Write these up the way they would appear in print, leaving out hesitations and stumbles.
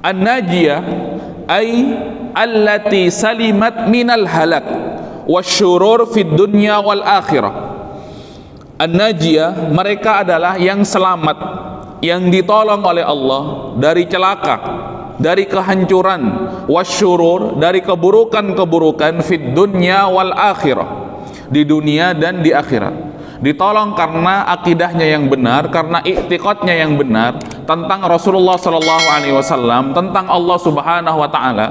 An-najiyah ay allati salimat minal halak wasyurur fid dunya wal akhirah. An-najiyah, mereka adalah yang selamat, yang ditolong oleh Allah dari celaka, dari kehancuran, wasyurur, dari keburukan-keburukan, fid dunya wal akhirah, di dunia dan di akhirat. Ditolong karena akidahnya yang benar, karena i'tiqadnya yang benar tentang Rasulullah sallallahu alaihi wasallam, tentang Allah Subhanahu wa taala,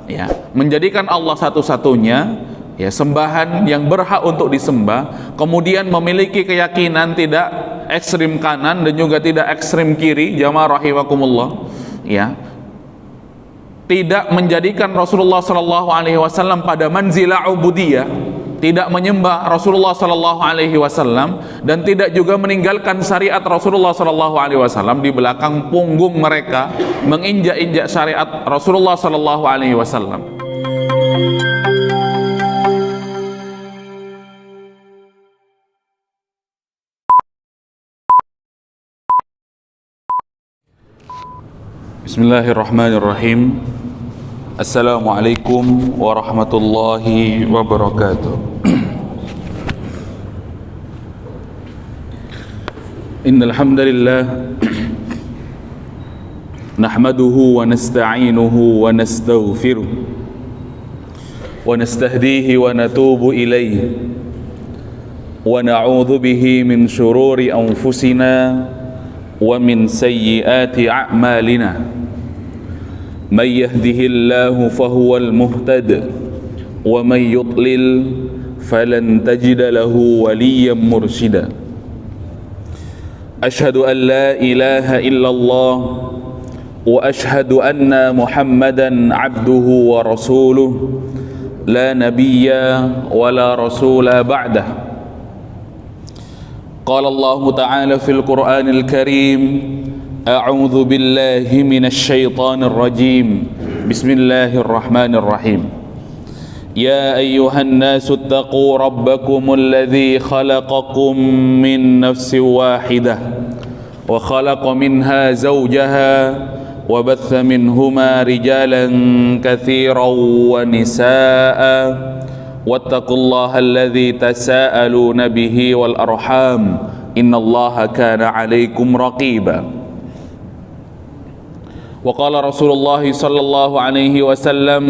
ya, menjadikan Allah satu-satunya, ya, sembahan yang berhak untuk disembah, kemudian memiliki keyakinan tidak ekstrim kanan dan juga tidak ekstrim kiri, jamaah rahimakumullah, ya, tidak menjadikan Rasulullah sallallahu alaihi wasallam pada manzilah ubudiyah, tidak menyembah Rasulullah sallallahu alaihi wasallam, dan tidak juga meninggalkan syariat Rasulullah sallallahu alaihi wasallam di belakang punggung mereka, menginjak-injak syariat Rasulullah sallallahu alaihi wasallam. Bismillahirrahmanirrahim. Assalamualaikum warahmatullahi wabarakatuh. Innal hamdalillah nahmaduhu wa nasta'inuhu wa nastaghfiruh wa nastahdihi wa natubu ilayhi wa na'udzu bihi min shururi anfusina wa min sayyiati a'malina. من يهده الله فهو المهتد ومن يضلل فلن تجد له وليا مرشدا. أشهد أن لا إله إلا الله وأشهد أن محمدا عبده ورسوله لا نبي ولا رسول بعده. قال الله تعالى في القرآن الكريم: أعوذ بالله من الشيطان الرجيم بسم الله الرحمن الرحيم يا أيها الناس اتقوا ربكم الذي خلقكم من نفس واحدة وخلق منها زوجها وبث منهما رجالا كثيرا ونساء واتقوا الله الذي تساءلون به والأرحام إن الله كان عليكم رقيبا. وقال رسول الله صلى الله عليه وسلم: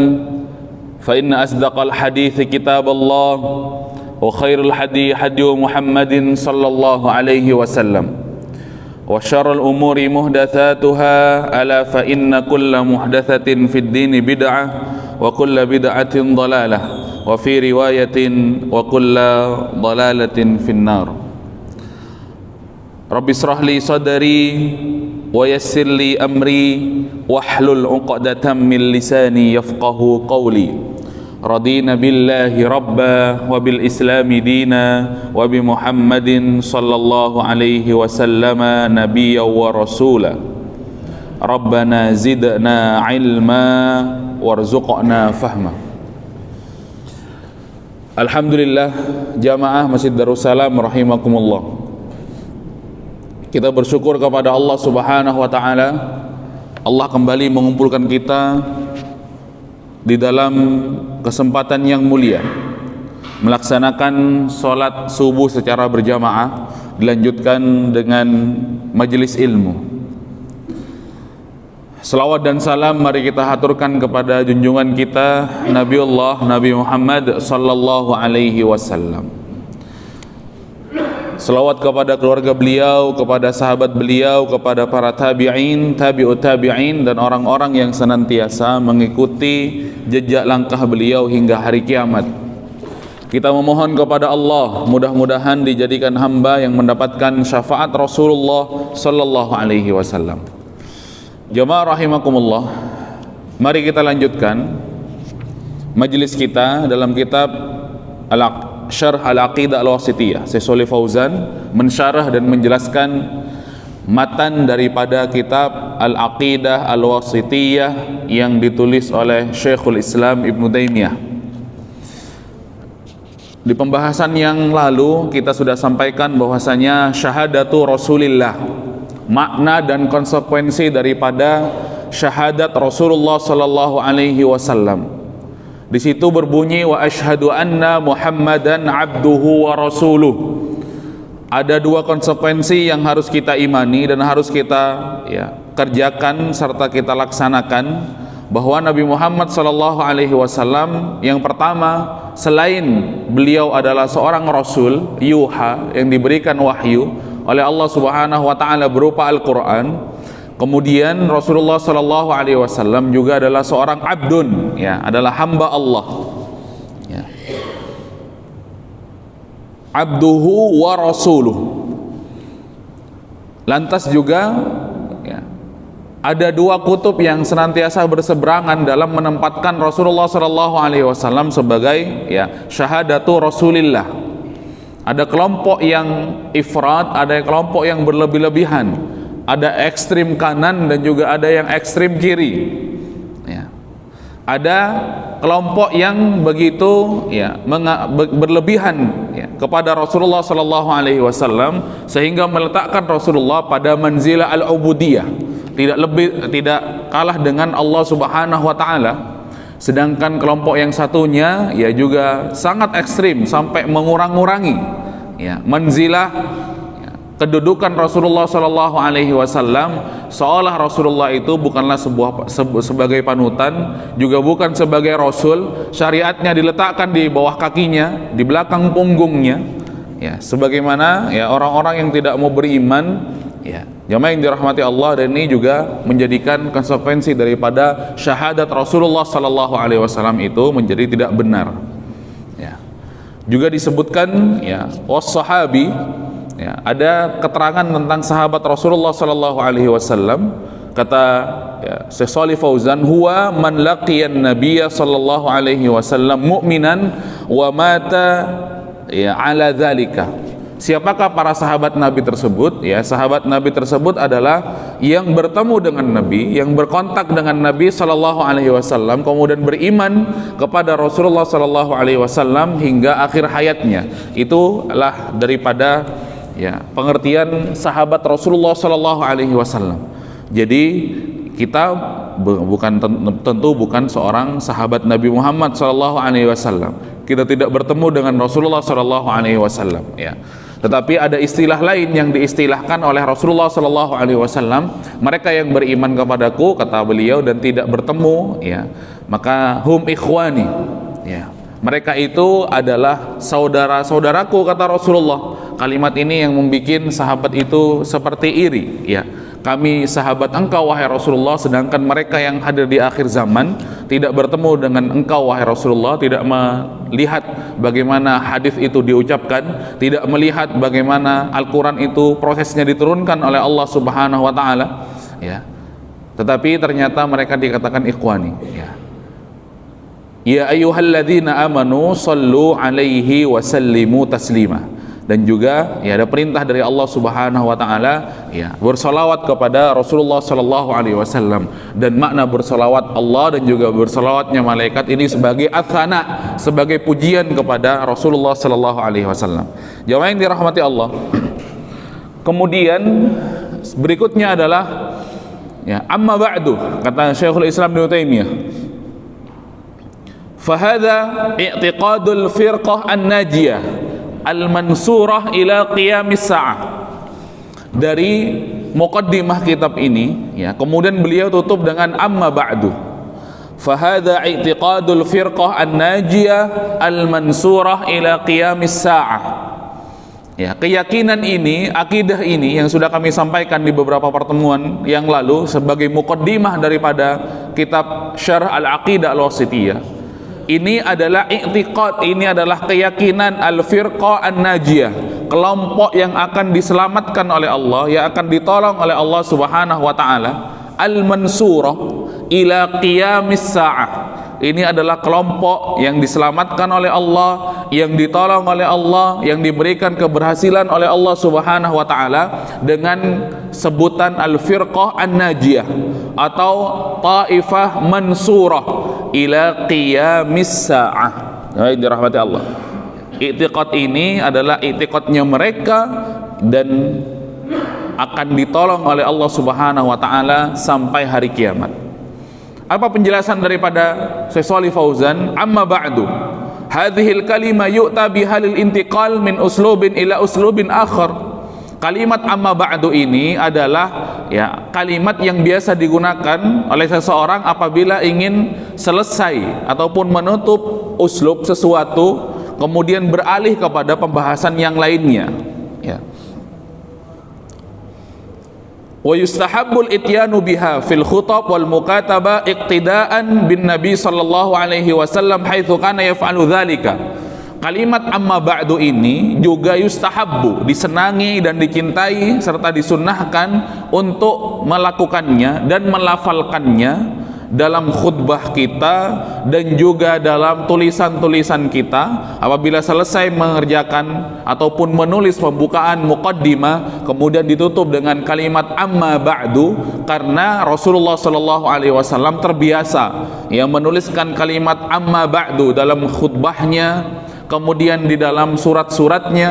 فإن أصدق الحديث كتاب الله وخير الحديث حديث محمد صلى الله عليه وسلم وشر الأمور محدثاتها ألا فإن كل محدثة في الدين بدعة وكل بدعة ضلالة وفي رواية وكل ضلالة في النار. رب اشرح لي صدري ويسر لي أمري واحلل عقدة من لساني يفقه قولي. رضينا بالله ربا وبالإسلام دينا وبمحمد صلى الله عليه وسلم نبيا ورسولا. ربنا زدنا علما وارزقنا فهما. Alhamdulillah, jamaah Masjid Darussalam rahimakumullah. Kita bersyukur kepada Allah Subhanahu wa taala. Allah kembali mengumpulkan kita di dalam kesempatan yang mulia, melaksanakan sholat subuh secara berjamaah, dilanjutkan dengan majelis ilmu. Selawat dan salam mari kita haturkan kepada junjungan kita Nabi Muhammad sallallahu alaihi wasallam. Selawat kepada keluarga beliau, kepada sahabat beliau, kepada para tabi'in, tabi'ut tabi'in, dan orang-orang yang senantiasa mengikuti jejak langkah beliau hingga hari kiamat. Kita memohon kepada Allah, mudah-mudahan dijadikan hamba yang mendapatkan syafaat Rasulullah sallallahu alaihi wasallam. Jamaah rahimakumullah, mari kita lanjutkan majelis kita dalam kitab Syarh Al-Aqidah Al-Wasithiyah. Syekh Shalih Fauzan mensyarah dan menjelaskan matan daripada kitab Al-Aqidah Al-Wasithiyah yang ditulis oleh Syekhul Islam Ibnu Taimiyah. Di pembahasan yang lalu kita sudah sampaikan bahwasanya syahadatu Rasulillah, makna dan konsekuensi daripada syahadat Rasulullah sallallahu alaihi wasallam. Di situ berbunyi wa asyhadu anna Muhammadan abduhu wa rasuluh. Ada dua konsekuensi yang harus kita imani dan harus kita kerjakan serta kita laksanakan, bahwa Nabi Muhammad sallallahu alaihi wasallam yang pertama, selain beliau adalah seorang rasul yuha yang diberikan wahyu oleh Allah Subhanahu wa taala berupa Al-Qur'an, kemudian Rasulullah sallallahu alaihi wasallam juga adalah seorang abdun, adalah hamba Allah. Abduhu wa rasuluh. Lantas juga ada dua kutub yang senantiasa berseberangan dalam menempatkan Rasulullah sallallahu alaihi wasallam sebagai syahadatu Rasulillah. Ada kelompok yang ifrat, ada kelompok yang berlebih-lebihan, ada ekstrim kanan dan juga ada yang ekstrim kiri. Ada kelompok yang begitu berlebihan kepada Rasulullah sallallahu alaihi wasallam sehingga meletakkan Rasulullah pada manzilah al-ubudiyah, tidak kalah dengan Allah Subhanahu wa taala. Sedangkan kelompok yang satunya juga sangat ekstrim sampai mengurang-urangi manzilah kedudukan Rasulullah sallallahu alaihi wasallam, seolah Rasulullah itu bukanlah sebagai panutan, juga bukan sebagai rasul. Syariatnya diletakkan di bawah kakinya, di belakang punggungnya, sebagaimana orang-orang yang tidak mau beriman. Jamaah yang dirahmati Allah, dan ini juga menjadikan konsekuensi daripada syahadat Rasulullah sallallahu alaihi wasallam itu menjadi tidak benar. Juga disebutkan was-sahabi, ada keterangan tentang sahabat Rasulullah sallallahu alaihi wasallam. Kata Syekh Shalih Fauzan, huwa man laqiyan nabiyya sallallahu alaihi wasallam mu'minan wa mata ala dzalika. Siapakah para sahabat Nabi tersebut? Sahabat Nabi tersebut adalah yang bertemu dengan Nabi, yang berkontak dengan Nabi sallallahu alaihi wasallam, kemudian beriman kepada Rasulullah sallallahu alaihi wasallam hingga akhir hayatnya. Itulah daripada pengertian sahabat Rasulullah sallallahu alaihi wasallam. Jadi kita tentu bukan seorang sahabat Nabi Muhammad sallallahu alaihi wasallam. Kita tidak bertemu dengan Rasulullah sallallahu alaihi wasallam, Tetapi ada istilah lain yang diistilahkan oleh Rasulullah sallallahu alaihi wasallam, mereka yang beriman kepadaku, kata beliau, dan tidak bertemu, maka hum ikhwani, mereka itu adalah saudara-saudaraku, kata Rasulullah. Kalimat ini yang membuat sahabat itu seperti iri, kami sahabat engkau wahai Rasulullah, sedangkan mereka yang hadir di akhir zaman tidak bertemu dengan engkau wahai Rasulullah, tidak melihat bagaimana hadis itu diucapkan, tidak melihat bagaimana Al-Quran itu prosesnya diturunkan oleh Allah Subhanahu wa taala, tetapi ternyata mereka dikatakan ikhwani. Ya ayyuhalladzina amanu sallu alaihi wa sallimu taslima. Dan juga ada perintah dari Allah Subhanahu wa taala bersalawat kepada Rasulullah sallallahu alaihi wasallam, dan makna bersalawat Allah dan juga bersalawatnya malaikat ini sebagai athana, sebagai pujian kepada Rasulullah sallallahu alaihi wasallam. Jamaah yang dirahmati Allah. Kemudian berikutnya adalah amma ba'du, kata Syekhul Islam Ibnu Taimiyah, fahadha i'tiqadul firqah an-najiyah al-mansurah ila qiyamis sa'ah. Dari muqaddimah kitab ini, kemudian beliau tutup dengan amma ba'du, fahadha i'tiqadul firqah an-najiyah al-mansurah ila qiyamis sa'ah. Keyakinan ini, akidah ini yang sudah kami sampaikan di beberapa pertemuan yang lalu sebagai muqaddimah daripada kitab Syarh Al-Aqidah Al-Wasithiyah. Ini adalah i'tiqad, ini adalah keyakinan al-firqa an-najiyah, kelompok yang akan diselamatkan oleh Allah, yang akan ditolong oleh Allah Subhanahu wa taala, al-mansurah ila qiyamis sa'ah. Ini adalah kelompok yang diselamatkan oleh Allah, yang ditolong oleh Allah, yang diberikan keberhasilan oleh Allah Subhanahu wa taala dengan sebutan al-firqah an-najiyah atau taifah mansurah ila qiyamis sa'ah. Dirahmati Allah. I'tiqad ini adalah i'tiqadnya mereka dan akan ditolong oleh Allah Subhanahu wa taala sampai hari kiamat. Apa penjelasan daripada Syekh Shalih Fauzan? Amma ba'du, hadhil kalimah yu'ta bihalil intiqal min uslubin ila uslubin akhar. Kalimat amma ba'du ini adalah ya kalimat yang biasa digunakan oleh seseorang apabila ingin selesai ataupun menutup uslub sesuatu, kemudian beralih kepada pembahasan yang lainnya, ya. Wa yustahabbul ityanu biha fil khutab wal mukataba iqtidaan bin nabi sallallahu alaihi wasallam haitsu kana yaf'alu dzalika. Kalimat amma ba'du ini juga yustahabbu, disenangi dan dicintai serta disunnahkan untuk melakukannya dan melafalkannya dalam khutbah kita dan juga dalam tulisan-tulisan kita apabila selesai mengerjakan ataupun menulis pembukaan muqaddimah, kemudian ditutup dengan kalimat amma ba'du, karena Rasulullah Shallallahu Alaihi Wasallam terbiasa yang menuliskan kalimat amma ba'du dalam khutbahnya, kemudian di dalam surat-suratnya.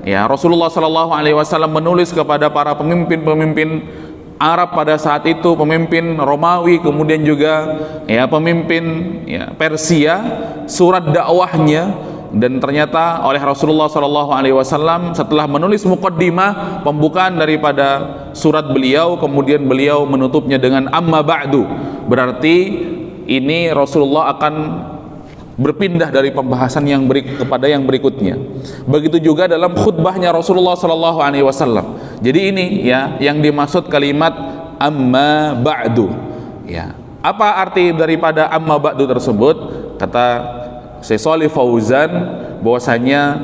Ya, Rasulullah Shallallahu Alaihi Wasallam menulis kepada para pemimpin-pemimpin Arab pada saat itu, pemimpin Romawi, kemudian juga ya pemimpin ya Persia, surat dakwahnya. Dan ternyata oleh Rasulullah Shallallahu Alaihi Wasallam setelah menulis muqaddimah, pembukaan daripada surat beliau, kemudian beliau menutupnya dengan amma ba'du. Berarti ini Rasulullah akan berpindah dari pembahasan yang kepada yang berikutnya. Begitu juga dalam khutbahnya Rasulullah Shallallahu Alaihi Wasallam. Jadi ini ya yang dimaksud kalimat amma ba'du. Ya, apa arti daripada amma ba'du tersebut? Kata Syekh Shalih Fauzan bahwasanya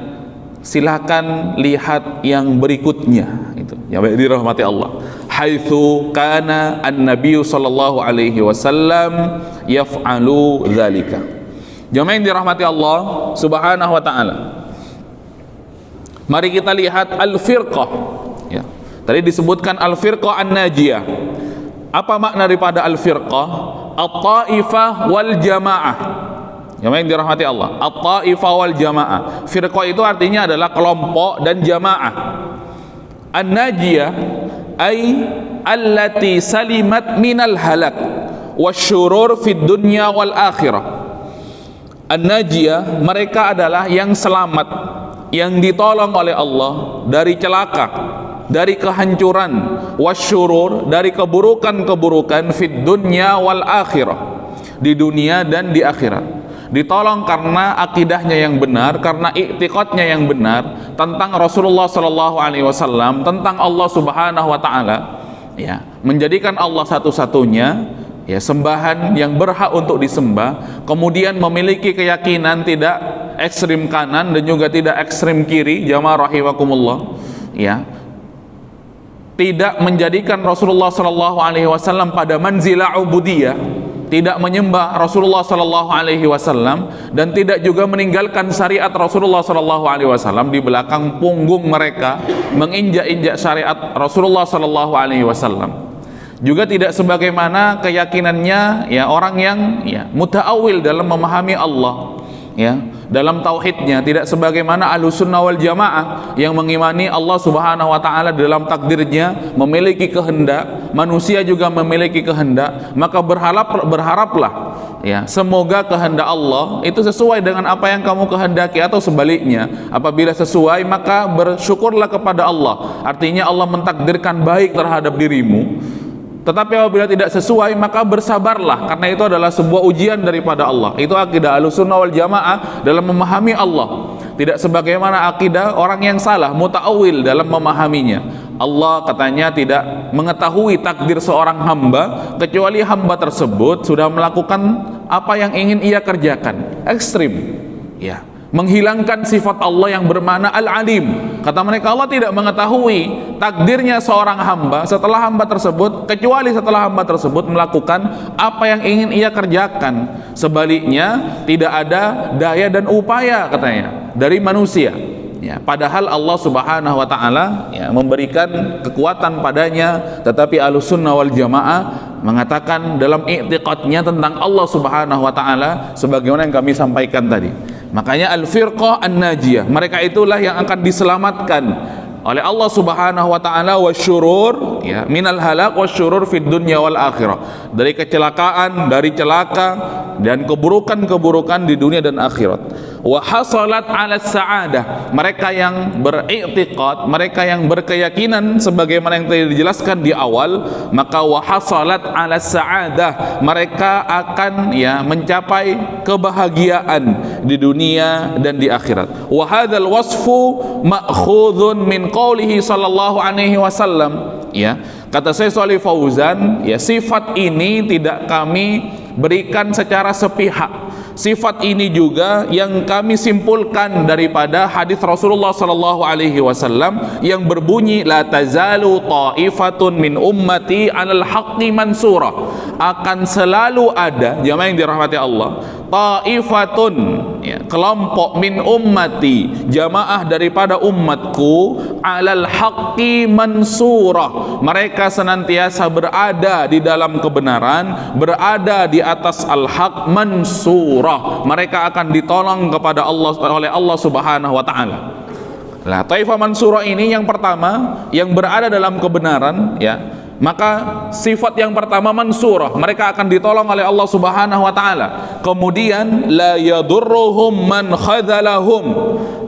silakan lihat yang berikutnya, itu yang dirahmati Allah. Haitsu kana an-nabiy sallallahu alaihi wasallam yaf'alu dzalika. Jamaah yang dirahmati Allah Subhanahu wa ta'ala, mari kita lihat al-firqah ya. Tadi disebutkan al-firqah an-najiyah. Apa makna daripada al-firqah? At-ta'ifah wal jamaah. Jamaah yang dirahmati Allah, at-ta'ifah wal jamaah. Firqah itu artinya adalah kelompok dan jamaah. An-najiyah ay allati salimat minal halak wasyurur fid dunya wal akhirah. An-najiyah, mereka adalah yang selamat, yang ditolong oleh Allah dari celaka, dari kehancuran, wasyurur, dari keburukan-keburukan, fid dunya wal akhirah, di dunia dan di akhirat. Ditolong karena akidahnya yang benar, karena i'tiqadnya yang benar tentang Rasulullah Sallallahu Alaihi Wasallam, tentang Allah Subhanahu Wa Taala, ya, menjadikan Allah satu-satunya ya sembahan yang berhak untuk disembah, kemudian memiliki keyakinan tidak ekstrim kanan dan juga tidak ekstrim kiri, jamaah rahimakumullah, ya, tidak menjadikan Rasulullah Shallallahu Alaihi Wasallam pada manzilah ubudiyah, tidak menyembah Rasulullah Shallallahu Alaihi Wasallam, dan tidak juga meninggalkan syariat Rasulullah Shallallahu Alaihi Wasallam di belakang punggung mereka, menginjak-injak syariat Rasulullah Shallallahu Alaihi Wasallam. Juga tidak sebagaimana keyakinannya ya orang yang ya muta'awil dalam memahami Allah, ya, dalam tauhidnya, tidak sebagaimana Ahlussunnah wal Jamaah yang mengimani Allah Subhanahu wa taala dalam takdirnya memiliki kehendak, manusia juga memiliki kehendak, maka berharaplah ya semoga kehendak Allah itu sesuai dengan apa yang kamu kehendaki, atau sebaliknya, apabila sesuai maka bersyukurlah kepada Allah, artinya Allah mentakdirkan baik terhadap dirimu. Tetapi apabila tidak sesuai maka bersabarlah, karena itu adalah sebuah ujian daripada Allah. Itu akidah Ahlussunnah wal Jamaah dalam memahami Allah, tidak sebagaimana akidah orang yang salah, muta'awil dalam memahaminya. Allah katanya tidak mengetahui takdir seorang hamba kecuali hamba tersebut sudah melakukan apa yang ingin ia kerjakan. Ekstrim ya, menghilangkan sifat Allah yang bermakna al-alim. Kata mereka, Allah tidak mengetahui takdirnya seorang hamba setelah hamba tersebut, kecuali setelah hamba tersebut melakukan apa yang ingin ia kerjakan. Sebaliknya tidak ada daya dan upaya katanya dari manusia ya, padahal Allah Subhanahu wa taala ya memberikan kekuatan padanya. Tetapi Ahlussunnah wal Jamaah mengatakan dalam i'tiqadnya tentang Allah Subhanahu wa taala sebagaimana yang kami sampaikan tadi. Makanya al-firqah an-najiyah, mereka itulah yang akan diselamatkan oleh Allah Subhanahu wa taala wasyurur ya minal halak wasyurur fid dunya wal akhirah, dari kecelakaan, dari celaka dan keburukan-keburukan di dunia dan akhirat. Wa hasalat 'ala sa'adah, mereka yang beriktikad, mereka yang berkeyakinan sebagaimana yang tadi dijelaskan di awal, maka wa hasalat 'ala sa'adah, mereka akan ya mencapai kebahagiaan di dunia dan di akhirat. Wa hadzal wasfu ma'khudhun min qaulihi sallallahu alaihi wasallam, ya kata Syekh Shalih Fauzan, ya sifat ini tidak kami berikan secara sepihak. Sifat ini juga yang kami simpulkan daripada hadis Rasulullah sallallahu alaihi wasallam yang berbunyi la tazalu ta'ifatun min ummati 'alal haqqi mansura, akan selalu ada, jamaah yang dirahmati Allah, ta'ifatun ya, kelompok min ummati, jamaah daripada umatku, 'alal haqqi mansura, mereka senantiasa berada di dalam kebenaran, berada di atas al-haq, mansurah, mereka akan ditolong kepada Allah oleh Allah Subhanahu wa taala. Nah, taifah mansurah ini yang pertama yang berada dalam kebenaran, ya. Maka sifat yang pertama mansurah, mereka akan ditolong oleh Allah Subhanahu wa taala. Kemudian la yadurruhum man khadzalahum,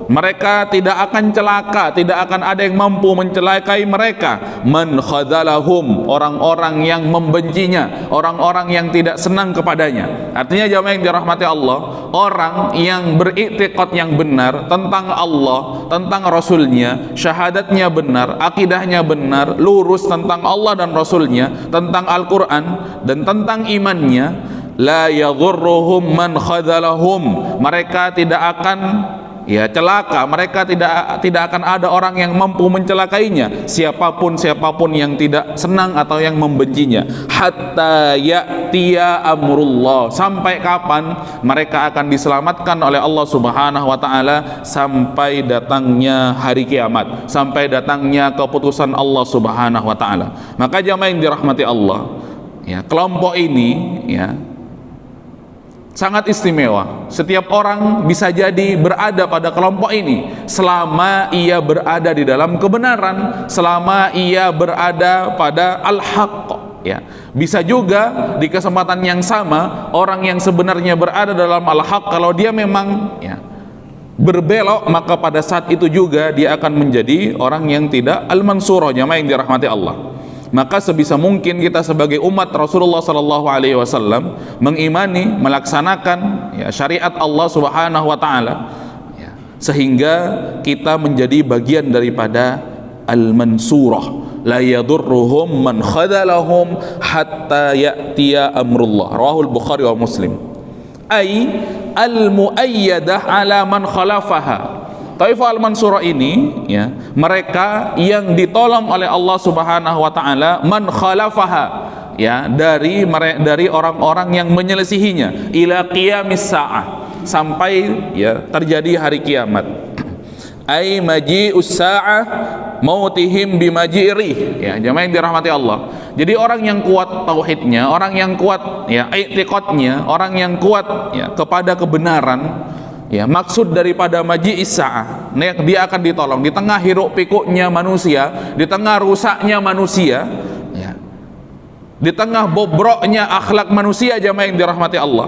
mereka tidak akan celaka, tidak akan ada yang mampu mencelakai mereka. Man khadzalahum, orang-orang yang membencinya, orang-orang yang tidak senang kepadanya. Artinya jamaah yang dirahmati Allah, orang yang beriktikad yang benar tentang Allah, tentang Rasulnya, syahadatnya benar, akidahnya benar, lurus tentang Allah dan Rasulnya, tentang Al-Quran dan tentang imannya, la yadhurruhum man khadzalahum, mereka tidak akan ya celaka, mereka tidak akan ada orang yang mampu mencelakainya, siapapun yang tidak senang atau yang membencinya. Hatta ya'tiya amrullah, sampai kapan mereka akan diselamatkan oleh Allah Subhanahu wa taala? Sampai datangnya hari kiamat, sampai datangnya keputusan Allah Subhanahu wa taala. Maka jamaah yang dirahmati Allah, ya kelompok ini ya sangat istimewa. Setiap orang bisa jadi berada pada kelompok ini selama ia berada di dalam kebenaran, selama ia berada pada al-haq, ya. Bisa juga di kesempatan yang sama orang yang sebenarnya berada dalam al-haq, kalau dia memang ya berbelok, maka pada saat itu juga dia akan menjadi orang yang tidak al-mansurah, jamaah yang dirahmati Allah. Maka sebisa mungkin kita sebagai umat Rasulullah sallallahu alaihi wasallam mengimani, melaksanakan ya syariat Allah Subhanahu wa taala, ya, sehingga kita menjadi bagian daripada al-mansurah, la yadurruhum man khadzalahum hatta ya'tiya amrullah. Rahul Bukhari wa Muslim. Ai al-muayyadah ala man khalafaha. Taifah al-mansurah ini ya, mereka yang ditolong oleh Allah Subhanahu wa taala, man khalafaha, ya, dari orang-orang yang menyelisihinya, ila qiyamis saah, sampai ya terjadi hari kiamat. Ai maji'us sa'ah mautihim bimaji'ri, ya jamaah yang dirahmati Allah. Jadi orang yang kuat tauhidnya, orang yang kuat ya i'tiqadnya, orang yang kuat ya kepada kebenaran, ya maksud daripada maji'is sa'ah, dia akan ditolong di tengah hiruk pikuknya manusia, di tengah rusaknya manusia, ya, di tengah bobroknya akhlak manusia, jamaah yang dirahmati Allah,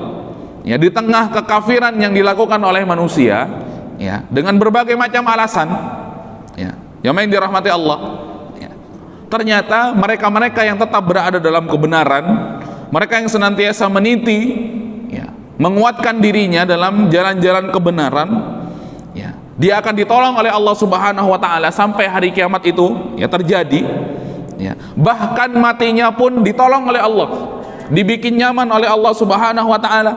ya, di tengah kekafiran yang dilakukan oleh manusia, ya, dengan berbagai macam alasan, ya, jamaah yang dirahmati Allah, ya, ternyata mereka-mereka yang tetap berada dalam kebenaran, mereka yang senantiasa meniti, ya, menguatkan dirinya dalam jalan-jalan kebenaran, ya, dia akan ditolong oleh Allah Subhanahu wa taala sampai hari kiamat itu ya terjadi, ya. Bahkan matinya pun ditolong oleh Allah, dibikin nyaman oleh Allah Subhanahu wa taala,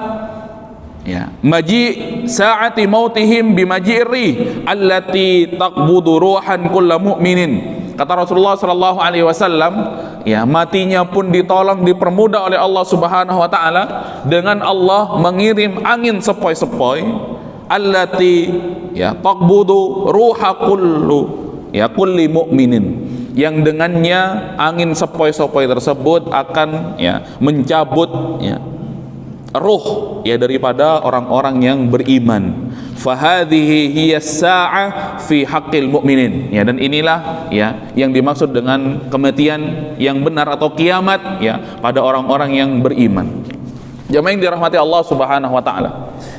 ya. Maji saati mautihim bimaji'ri allati taqbudu ruhan kulla mu'minin. Kata Rasulullah sallallahu alaihi wasallam, ya, matinya pun ditolong, dipermudah oleh Allah Subhanahu wa taala dengan Allah mengirim angin sepoi-sepoi, allati ya taqbudu ruha kulli mu'minin, yang dengannya angin sepoi-sepoi tersebut akan ya mencabut ya ruh ya daripada orang-orang yang beriman. fahadhihi hiya as-sa'ah fi haqqil mu'minin. Ya, dan inilah ya yang dimaksud dengan kematian yang benar atau kiamat ya pada orang-orang yang beriman. Jamaah yang dirahmati Allah Subhanahu wa taala.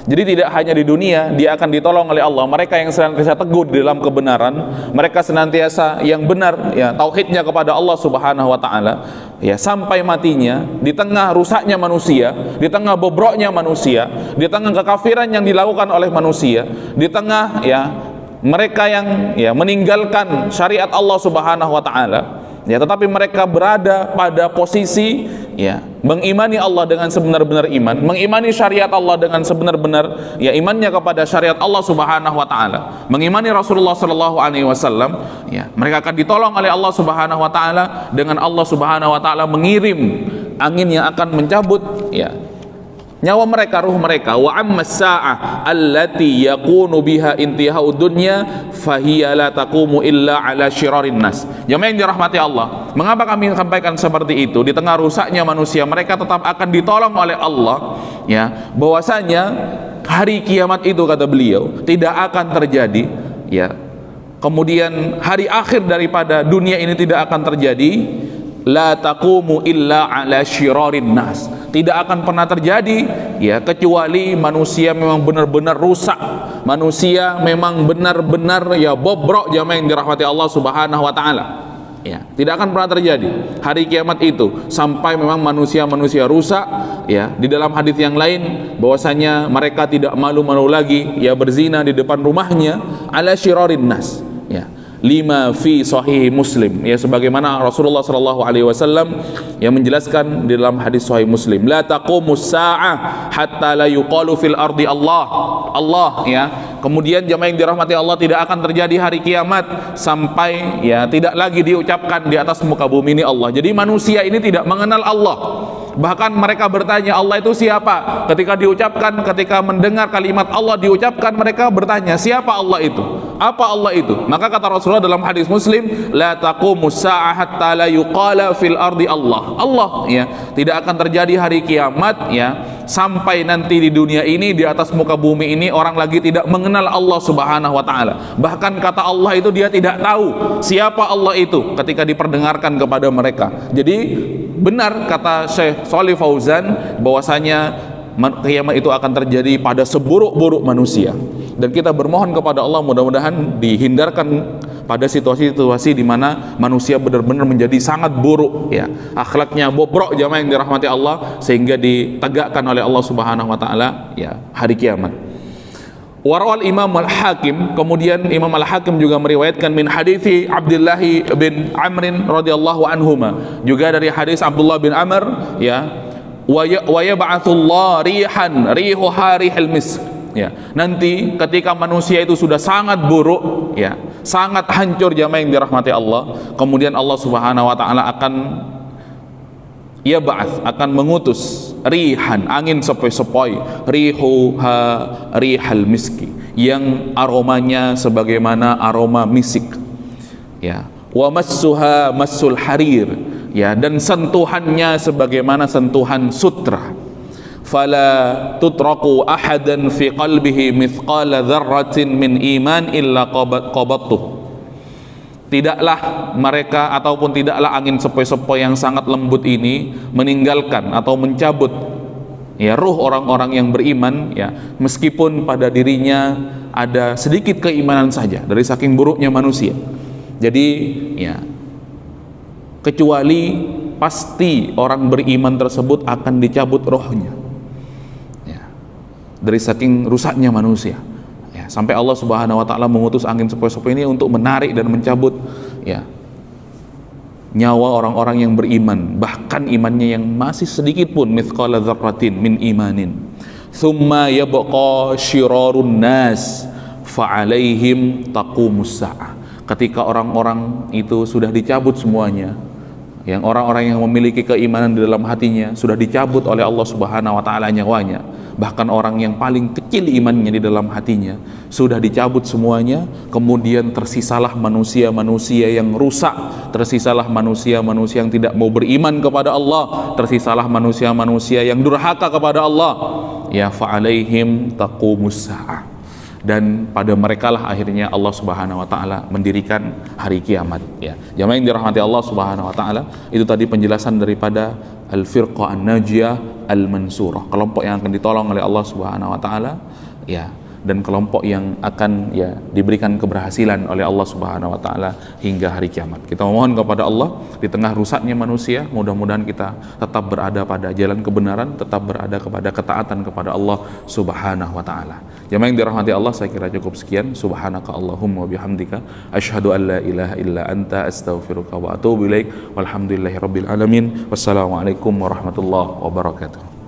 Jadi tidak hanya di dunia dia akan ditolong oleh Allah, mereka yang senantiasa teguh di dalam kebenaran, mereka senantiasa yang benar ya tauhidnya kepada Allah Subhanahu wa taala ya sampai matinya di tengah rusaknya manusia, di tengah bobroknya manusia, di tengah kekafiran yang dilakukan oleh manusia, di tengah ya mereka yang ya meninggalkan syariat Allah Subhanahu wa taala ya, tetapi mereka berada pada posisi ya mengimani Allah dengan sebenar-benar iman, mengimani syariat Allah dengan sebenar-benar ya imannya kepada syariat Allah Subhanahu wa taala, mengimani Rasulullah sallallahu alaihi wasallam ya, mereka akan ditolong oleh Allah Subhanahu wa taala dengan Allah Subhanahu wa taala mengirim angin yang akan mencabut ya nyawa mereka, ruh mereka. Wa amma as-sa'ah allati yakunu biha intihau dunya fahiya la taqumu illa ala syirarin nas. Jamaah yang dirahmati Allah, mengapa kami sampaikan seperti itu? Di tengah rusaknya manusia, mereka tetap akan ditolong oleh Allah ya, bahwasanya hari kiamat itu kata beliau tidak akan terjadi ya. Kemudian hari akhir daripada dunia ini tidak akan terjadi, la taqumu illa ala syirarin nas. Tidak akan pernah terjadi ya kecuali manusia memang benar-benar rusak, manusia memang benar-benar ya bobrok, jamaah yang dirahmati Allah Subhanahu wa taala. Ya, tidak akan pernah terjadi hari kiamat itu sampai memang manusia-manusia rusak ya. Di dalam hadis yang lain bahwasanya mereka tidak malu-malu lagi ya berzina di depan rumahnya, ala syirarin nas ya. Lima fi sahih Muslim ya, sebagaimana Rasulullah sallallahu alaihi wasallam yang menjelaskan di dalam hadis sahih Muslim, la taqumus saa'ah hatta la yuqalu fil ardi Allah ya. Kemudian jamaah yang dirahmati Allah, tidak akan terjadi hari kiamat sampai ya tidak lagi diucapkan di atas muka bumi ini Allah. Jadi manusia ini tidak mengenal Allah. Bahkan mereka bertanya, Allah itu siapa? Ketika diucapkan, ketika mendengar kalimat Allah diucapkan, mereka bertanya, siapa Allah itu? Apa Allah itu? Maka kata Rasulullah dalam hadis Muslim, la taqumus saa'ah hatta la yuqala fil ardi Allah ya. Tidak akan terjadi hari kiamat ya sampai nanti di dunia ini, di atas muka bumi ini orang lagi tidak mengenal Allah Subhanahu wa taala. Bahkan kata Allah itu dia tidak tahu siapa Allah itu ketika diperdengarkan kepada mereka. Jadi benar kata Syekh Shalih Fauzan bahwasanya kiamat itu akan terjadi pada seburuk-buruk manusia, dan kita bermohon kepada Allah mudah-mudahan dihindarkan pada situasi-situasi di mana manusia benar-benar menjadi sangat buruk ya, akhlaknya bobrok, jamaah yang dirahmati Allah, sehingga ditegakkan oleh Allah Subhanahu wa taala ya hari kiamat. Warawal Imam Al-Hakim, kemudian Imam Al-Hakim juga meriwayatkan min hadithi Abdullah bin Amr radhiyallahu anhuma, juga dari hadis Abdullah bin Amr ya, wa yab'atsullahu rihan rihuha rihal misk ya. Nanti ketika manusia itu sudah sangat buruk ya, sangat hancur, jamaah yang dirahmati Allah, kemudian Allah Subhanahu wa taala akan akan mengutus rihan, angin sepoi-sepoi, rihuha rihal miski, yang aromanya sebagaimana aroma misik ya, wa massuha massul harir ya, dan sentuhannya sebagaimana sentuhan sutra. Fala tutraku ahadan fi qalbihi mithqala dzarratin min iman illa qabattuh. Tidaklah mereka ataupun tidaklah angin sepoi-sepoi yang sangat lembut ini meninggalkan atau mencabut ya ruh orang-orang yang beriman ya, meskipun pada dirinya ada sedikit keimanan saja, dari saking buruknya manusia. Jadi ya kecuali pasti orang beriman tersebut akan dicabut rohnya ya, dari saking rusaknya manusia. Sampai Allah Subhanahu wa taala mengutus angin sepoi-sepoi ini untuk menarik dan mencabut ya nyawa orang-orang yang beriman, bahkan imannya yang masih sedikit pun, mithqala dzarratin min imanin. Tsumma yabqa syirarun nas fa alaihim taqumus saah. Ketika orang-orang itu sudah dicabut semuanya, yang orang-orang yang memiliki keimanan di dalam hatinya sudah dicabut oleh Allah Subhanahu wa taala nyawanya, bahkan orang yang paling kecil imannya di dalam hatinya sudah dicabut semuanya, kemudian tersisalah manusia-manusia yang rusak, tersisalah manusia-manusia yang tidak mau beriman kepada Allah, tersisalah manusia-manusia yang durhaka kepada Allah ya, fa alaihim taqumus saah. dan pada merekalah akhirnya Allah Subhanahu wa taala mendirikan hari kiamat ya. Jamaah yang dirahmati Allah Subhanahu wa taala, itu tadi penjelasan daripada al-firqah an-najiyah al-mansurah, kelompok yang akan ditolong oleh Allah Subhanahu wa taala ya, dan kelompok yang akan ya diberikan keberhasilan oleh Allah Subhanahu wa taala hingga hari kiamat. Kita memohon kepada Allah di tengah rusaknya manusia, mudah-mudahan kita tetap berada pada jalan kebenaran, tetap berada kepada ketaatan kepada Allah Subhanahu wa taala. Jamaah yang dirahmati Allah, saya kira cukup sekian. Subhanaka Allahumma bihamdika asyhadu an la ilaha illa anta astaghfiruka wa atubu ilaik. Walhamdulillahirabbil alamin. Wassalamualaikum warahmatullahi wabarakatuh.